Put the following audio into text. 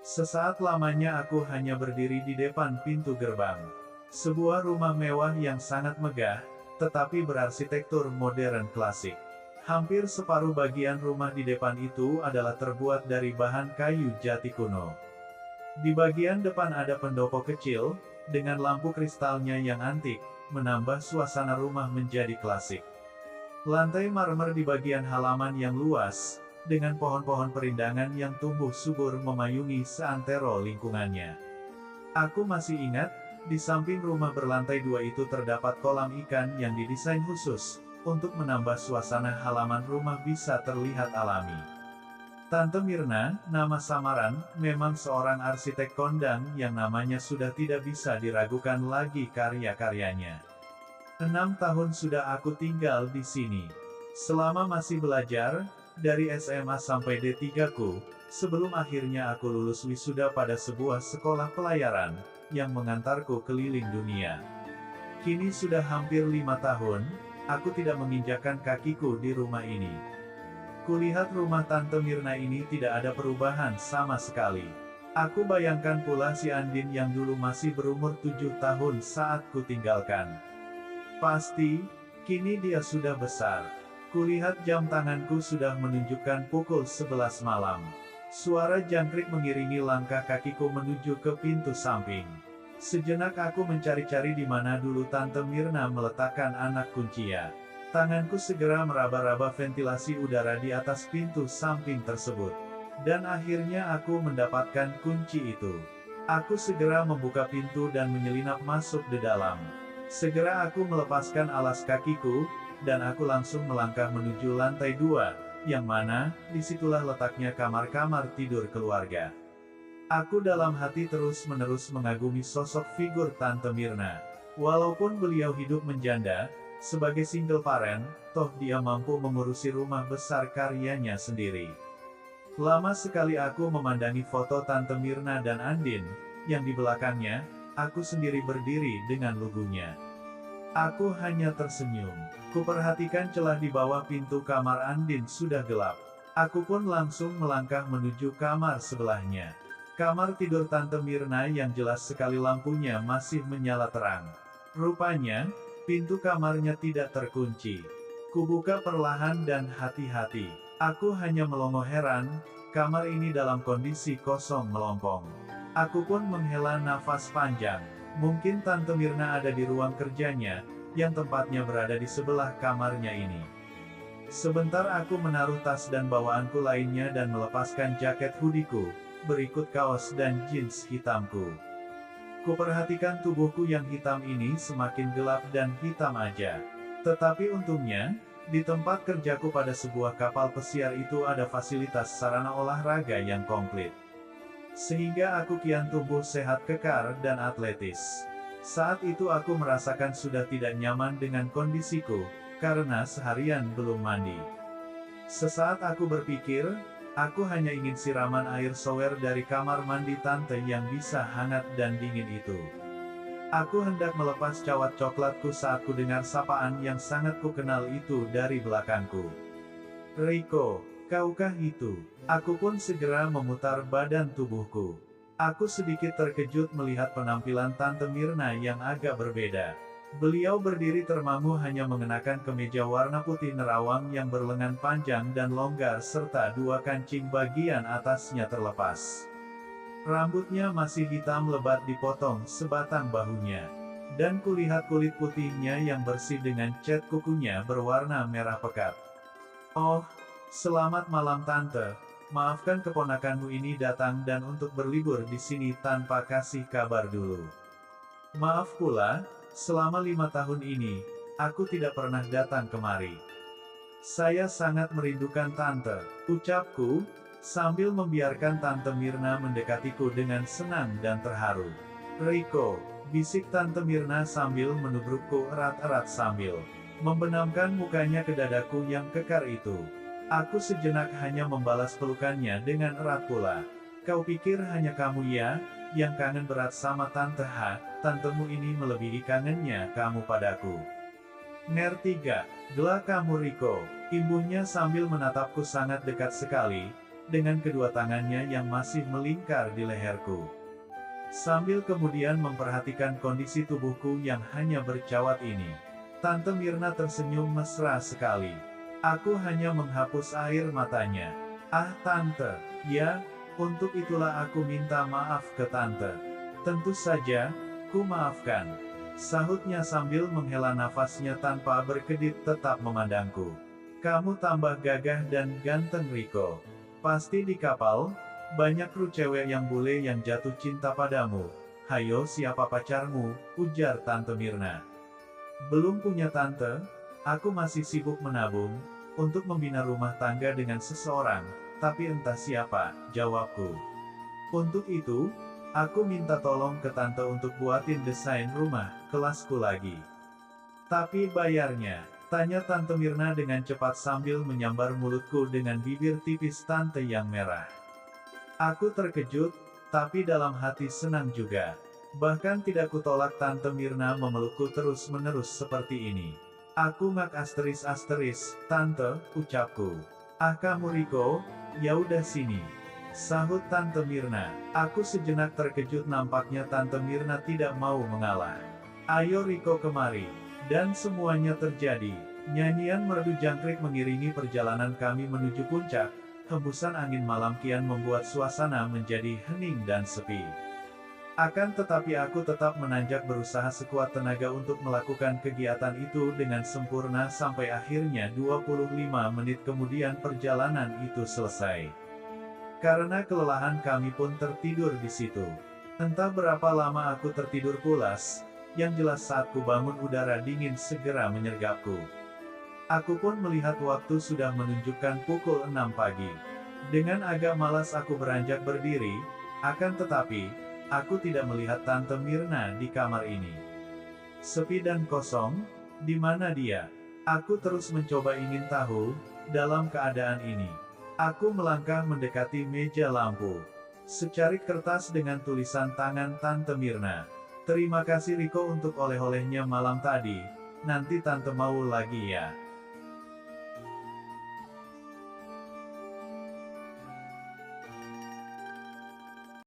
Sesaat lamanya aku hanya berdiri di depan pintu gerbang. Sebuah rumah mewah yang sangat megah, tetapi berarsitektur modern klasik. Hampir separuh bagian rumah di depan itu adalah terbuat dari bahan kayu jati kuno. Di bagian depan ada pendopo kecil, dengan lampu kristalnya yang antik, menambah suasana rumah menjadi klasik. Lantai marmer di bagian halaman yang luas, dengan pohon-pohon perindangan yang tumbuh subur memayungi seantero lingkungannya. Aku masih ingat, di samping rumah berlantai 2 itu terdapat kolam ikan yang didesain khusus, untuk menambah suasana halaman rumah bisa terlihat alami. Tante Mirna, nama samaran, memang seorang arsitek kondang yang namanya sudah tidak bisa diragukan lagi karya-karyanya. 6 tahun sudah aku tinggal di sini. Selama masih belajar, dari SMA sampai D3 ku, sebelum akhirnya aku lulus wisuda pada sebuah sekolah pelayaran, yang mengantarku keliling dunia. Kini sudah hampir 5 tahun, aku tidak menginjakkan kakiku di rumah ini. Kulihat rumah Tante Mirna ini tidak ada perubahan sama sekali. Aku bayangkan pula si Andin yang dulu masih berumur 7 tahun saat ku tinggalkan. Pasti, kini dia sudah besar. Kulihat jam tanganku sudah menunjukkan pukul 11 malam. Suara jangkrik mengiringi langkah kakiku menuju ke pintu samping. Sejenak aku mencari-cari di mana dulu Tante Mirna meletakkan anak kuncinya. Tanganku segera meraba-raba ventilasi udara di atas pintu samping tersebut. Dan akhirnya aku mendapatkan kunci itu. Aku segera membuka pintu dan menyelinap masuk di dalam. Segera aku melepaskan alas kakiku, dan aku langsung melangkah menuju lantai 2, yang mana, disitulah letaknya kamar-kamar tidur keluarga. Aku dalam hati terus-menerus mengagumi sosok figur Tante Mirna. Walaupun beliau hidup menjanda, sebagai single parent, toh dia mampu mengurusi rumah besar karyanya sendiri. Lama sekali aku memandangi foto Tante Mirna dan Andin, yang di belakangnya, aku sendiri berdiri dengan lugunya. Aku hanya tersenyum. Kuperhatikan celah di bawah pintu kamar Andin sudah gelap. Aku pun langsung melangkah menuju kamar sebelahnya. Kamar tidur Tante Mirna yang jelas sekali lampunya masih menyala terang. Rupanya, pintu kamarnya tidak terkunci. Kubuka perlahan dan hati-hati. Aku hanya melongo heran, kamar ini dalam kondisi kosong melompong. Aku pun menghela nafas panjang. Mungkin Tante Mirna ada di ruang kerjanya, yang tempatnya berada di sebelah kamarnya ini. Sebentar aku menaruh tas dan bawaanku lainnya dan melepaskan jaket hoodieku, berikut kaos dan jeans hitamku. Kuperhatikan tubuhku yang hitam ini semakin gelap dan hitam aja. Tetapi untungnya, di tempat kerjaku pada sebuah kapal pesiar itu ada fasilitas sarana olahraga yang komplit. Sehingga aku kian tumbuh sehat kekar dan atletis. Saat itu aku merasakan sudah tidak nyaman dengan kondisiku, karena seharian belum mandi. Sesaat aku berpikir, aku hanya ingin siraman air shower dari kamar mandi tante yang bisa hangat dan dingin itu. Aku hendak melepas cawat coklatku saat ku dengar sapaan yang sangat kukenal itu dari belakangku. "Riko, kaukah itu?" Aku pun segera memutar badan tubuhku. Aku sedikit terkejut melihat penampilan Tante Mirna yang agak berbeda. Beliau berdiri termangu hanya mengenakan kemeja warna putih nerawang yang berlengan panjang dan longgar serta dua kancing bagian atasnya terlepas. Rambutnya masih hitam lebat dipotong sebatang bahunya. Dan kulihat kulit putihnya yang bersih dengan cat kukunya berwarna merah pekat. "Oh, selamat malam Tante. Maafkan keponakanmu ini datang dan untuk berlibur di sini tanpa kasih kabar dulu. Maaf pula, selama 5 tahun ini, aku tidak pernah datang kemari. Saya sangat merindukan Tante," ucapku, sambil membiarkan Tante Mirna mendekatiku dengan senang dan terharu. "Riko," bisik Tante Mirna sambil menubrukku erat-erat sambil membenamkan mukanya ke dadaku yang kekar itu. Aku sejenak hanya membalas pelukannya dengan erat pula. "Kau pikir hanya kamu ya, yang kangen berat sama Tante H? Tantemu ini melebihi kangennya kamu padaku." "Ner 3, gela kamu Riko," imbuhnya sambil menatapku sangat dekat sekali. dengan kedua tangannya yang masih melingkar di leherku. Sambil kemudian memperhatikan kondisi tubuhku yang hanya bercawat ini. Tante Mirna tersenyum mesra sekali. Aku hanya menghapus air matanya. Ah Tante, ya, untuk itulah aku minta maaf ke Tante. Tentu saja, ku maafkan. Sahutnya sambil menghela nafasnya tanpa berkedip tetap memandangku. Kamu tambah gagah dan ganteng Riko. Pasti di kapal, banyak kru cewek yang bule yang jatuh cinta padamu. Hayo siapa pacarmu, ujar Tante Mirna. Belum punya tante, aku masih sibuk menabung, untuk membina rumah tangga dengan seseorang, tapi entah siapa, jawabku. Untuk itu, aku minta tolong ke tante untuk buatin desain rumah, kelasku lagi. Tapi bayarnya, tanya Tante Mirna dengan cepat sambil menyambar mulutku dengan bibir tipis tante yang merah. Aku terkejut, tapi dalam hati senang juga. Bahkan tidak kutolak Tante Mirna memelukku terus-menerus seperti ini. Aku ngak asteris, Tante, ucapku. Ah kamu Riko, ya udah sini. Sahut Tante Mirna. Aku sejenak terkejut nampaknya Tante Mirna tidak mau mengalah. Ayo Riko kemari. Dan semuanya terjadi. Nyanyian merdu jangkrik mengiringi perjalanan kami menuju puncak. Hembusan angin malam kian membuat suasana menjadi hening dan sepi. Akan tetapi aku tetap menanjak berusaha sekuat tenaga untuk melakukan kegiatan itu dengan sempurna sampai akhirnya 25 menit kemudian perjalanan itu selesai. Karena kelelahan kami pun tertidur di situ. Entah berapa lama aku tertidur pulas, yang jelas saat ku bangun udara dingin segera menyergapku. Aku pun melihat waktu sudah menunjukkan pukul 6 pagi. Dengan agak malas aku beranjak berdiri, akan tetapi, aku tidak melihat Tante Mirna di kamar ini. Sepi dan kosong, di mana dia? Aku terus mencoba ingin tahu, dalam keadaan ini. Aku melangkah mendekati meja lampu. Secarik kertas dengan tulisan tangan Tante Mirna. Terima kasih Riko untuk oleh-olehnya malam tadi, nanti Tante mau lagi ya.